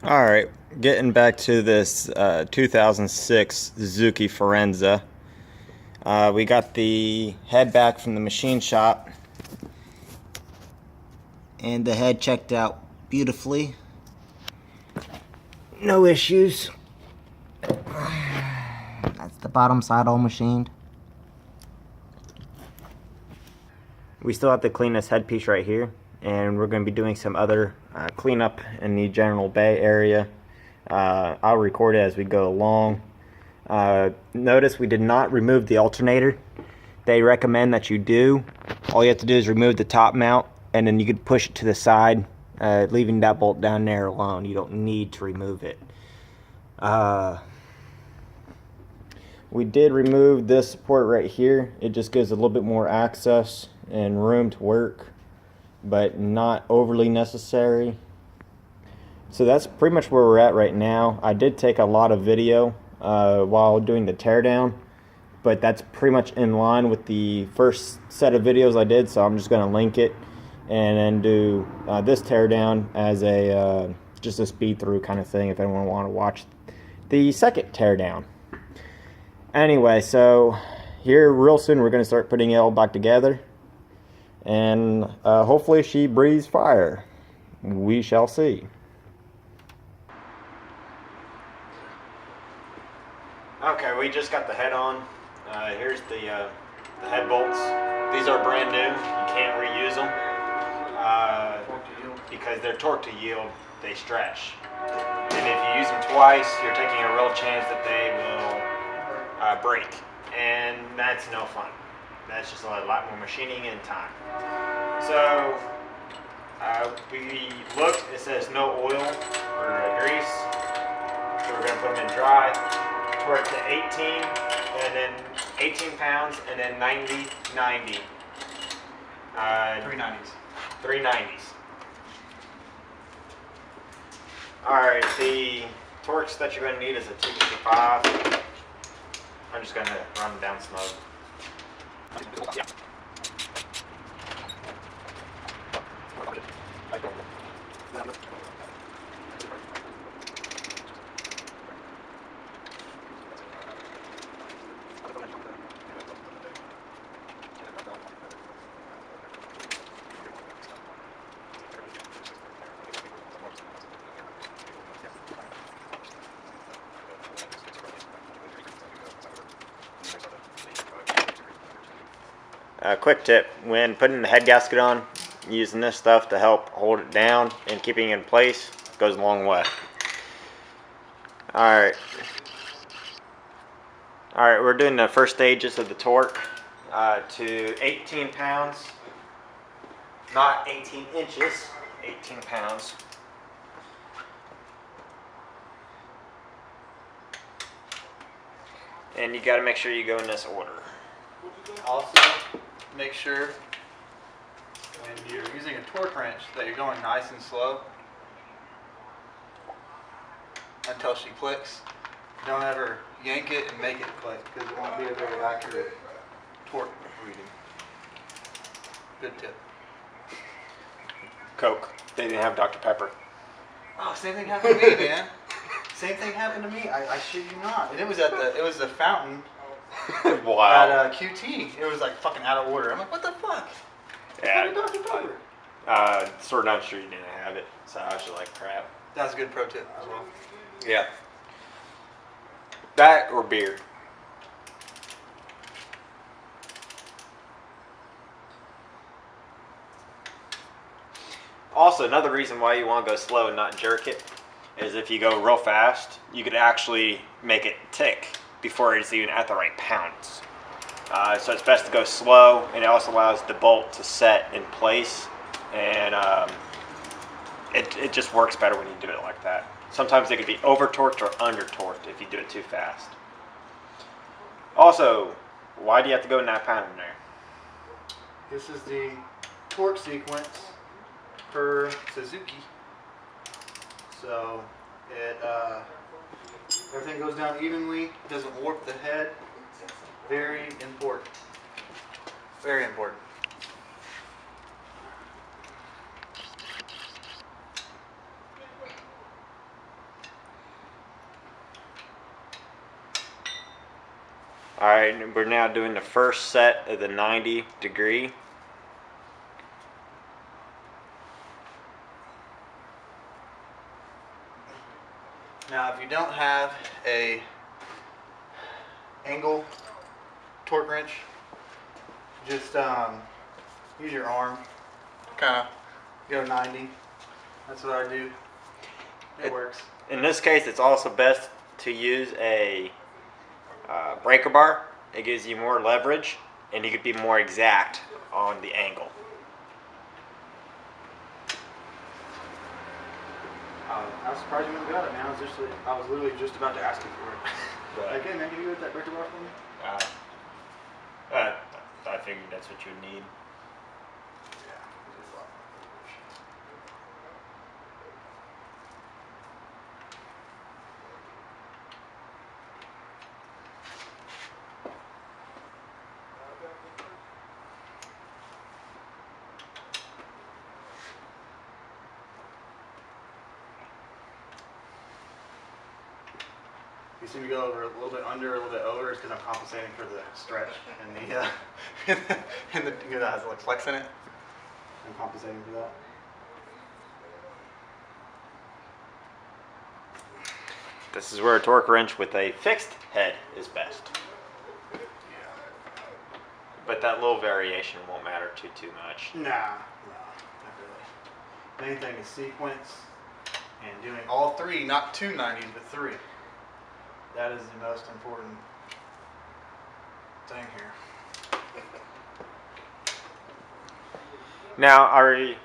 Alright, getting back to this 2006 Suzuki Forenza. We got the head back from the machine shop, and the head checked out beautifully. No issues. That's the bottom side all machined. We still have to clean this headpiece right here, and we're going to be doing some other cleanup in the General Bay area. I'll record it as we go along. Notice we did not remove the alternator. They recommend that you do. All you have to do is remove the top mount, and then you could push it to the side, leaving that bolt down there alone. You don't need to remove it. We did remove this support right here. It just gives a little bit more access and room to work, but not overly necessary. So that's pretty much where we're at right now. I did take a lot of video while doing the teardown, but that's pretty much in line with the first set of videos I did, so I'm just going to link it and then do this teardown as a just a speed through kind of thing if anyone want to watch the second teardown. Anyway, so here real soon we're going to start putting it all back together, and hopefully she breathes fire. We shall see. Okay, we just got the head on. Here's the head bolts. These are brand new. You can't reuse them because they're torque to yield. They stretch, and if you use them twice, you're taking a real chance that they will break, and that's no fun. That's just a lot more machining and time. So we looked. It says no oil or grease, so we're gonna put them in dry. Torque to 18, and then 18 pounds, and then 90. 390s. 390s. Alright, the torques that you're going to need is a 255. I'm just going to run them down slow. Quick tip, when putting the head gasket on, using this stuff to help hold it down and keeping it in place goes a long way. Alright, we're doing the first stages of the torque to 18 pounds, not 18 inches, 18 pounds. And you got to make sure you go in this order. Also, make sure when you're using a torque wrench that you're going nice and slow until she clicks. Don't ever yank it and make it click, because it won't be a very accurate torque reading. Good tip. Coke. They didn't have Dr. Pepper. Oh, same thing happened to me, man. Same thing happened to me. I shit you not. And it was the fountain. Wow. At QT, it was like fucking out of order. I'm like, what the fuck? Yeah. Dr. Pepper. Sort of not sure you didn't have it, so I was just like, crap. That's a good pro tip as well. Yeah. That or beer. Also, another reason why you want to go slow and not jerk it is if you go real fast, you could actually make it tick before it's even at the right pounds. So it's best to go slow, and it also allows the bolt to set in place, and it just works better when you do it like that. Sometimes it could be over torqued or under torqued if you do it too fast. Also, why do you have to go in that pattern there? This is the torque sequence per Suzuki. So it everything goes down evenly, doesn't warp the head. Very important. Very important. Alright, we're now doing the first set of the 90-degree. Now, if you don't have a angle torque wrench, just use your arm, kind of go 90. That's what I do. It works. In this case, it's also best to use a breaker bar. It gives you more leverage, and you could be more exact on the angle. I was surprised you got it, man. I was literally just about to ask you for it. Right. Okay, man, can you get that breaker bar for me? I figured that's what you would need. Yeah. You see me go over a little bit under, a little bit over, is because I'm compensating for the stretch and the and the you know, that has a little flex in it. I'm compensating for that. This is where a torque wrench with a fixed head is best. Yeah. But that little variation won't matter too much. Nah, not really. Main thing is sequence and doing all three, not two 90s, but three. That is the most important thing here. Now, I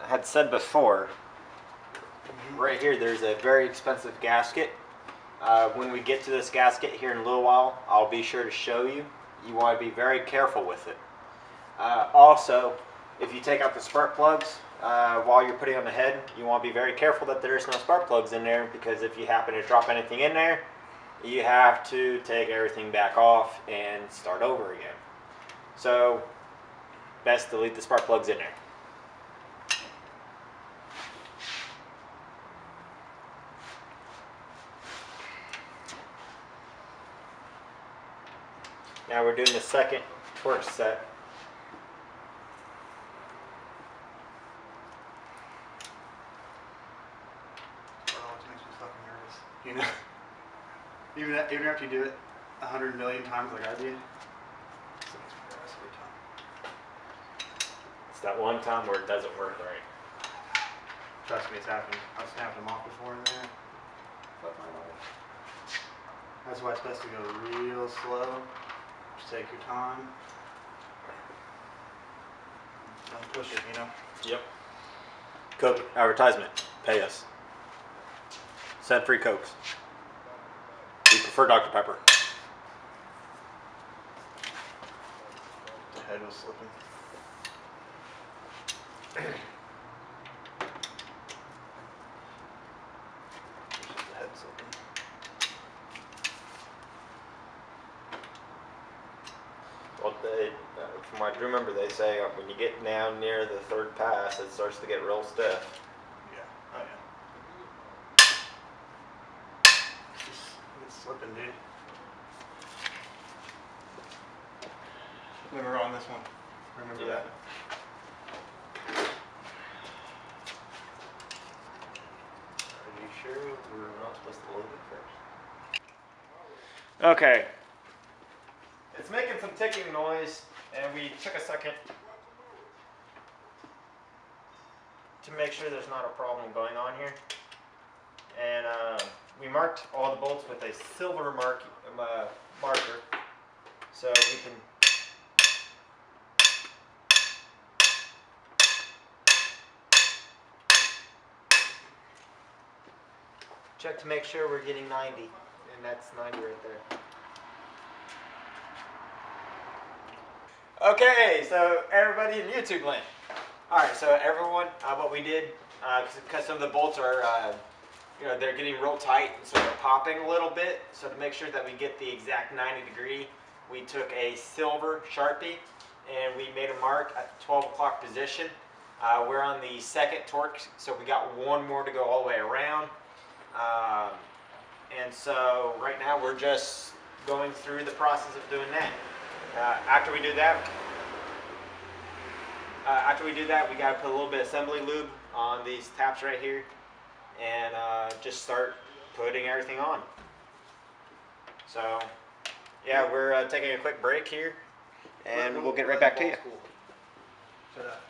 had said before, right here there's a very expensive gasket. When we get to this gasket here in a little while, I'll be sure to show you. You want to be very careful with it. Also, if you take out the spark plugs while you're putting on the head, you want to be very careful that there's no spark plugs in there, because if you happen to drop anything in there, you have to take everything back off and start over again. So, best to leave the spark plugs in there. Now we're doing the second torque set. That always makes me fucking nervous. You know? Even after you do it 100 million times like I did, it still makes me nervous every time. It's that one time where it doesn't work right. Trust me, it's happened. I've snapped them off before in there. Fuck my life. That's why it's best to go real slow. Just take your time. Don't push it, you know? Yep. Coke advertisement. Pay us. Send free Cokes. We prefer Dr. Pepper. The head was slipping. The head slipping. Well, from what I remember, they say when you get down near the third pass, it starts to get real stiff. Yeah, oh yeah. It's slipping, dude. Remember on this one. Remember Yeah. that. Are you sure we're not supposed to load it first? Okay. It's making some ticking noise, and we took a second to make sure there's not a problem going on here. And we marked all the bolts with a silver marker, so we can check to make sure we're getting 90, and that's 90 right there. Okay, so everybody in YouTube land. Alright, so everyone, what we did, because some of the bolts are, they're getting real tight, and so they're popping a little bit. So to make sure that we get the exact 90 degree, we took a silver Sharpie, and we made a mark at the 12 o'clock position. We're on the second torque, so we got one more to go all the way around. And so right now we're just going through the process of doing that. After we do that, we gotta put a little bit of assembly lube on these taps right here, and just start putting everything on. So, yeah, we're taking a quick break here, and we'll get right back to you. Shut up.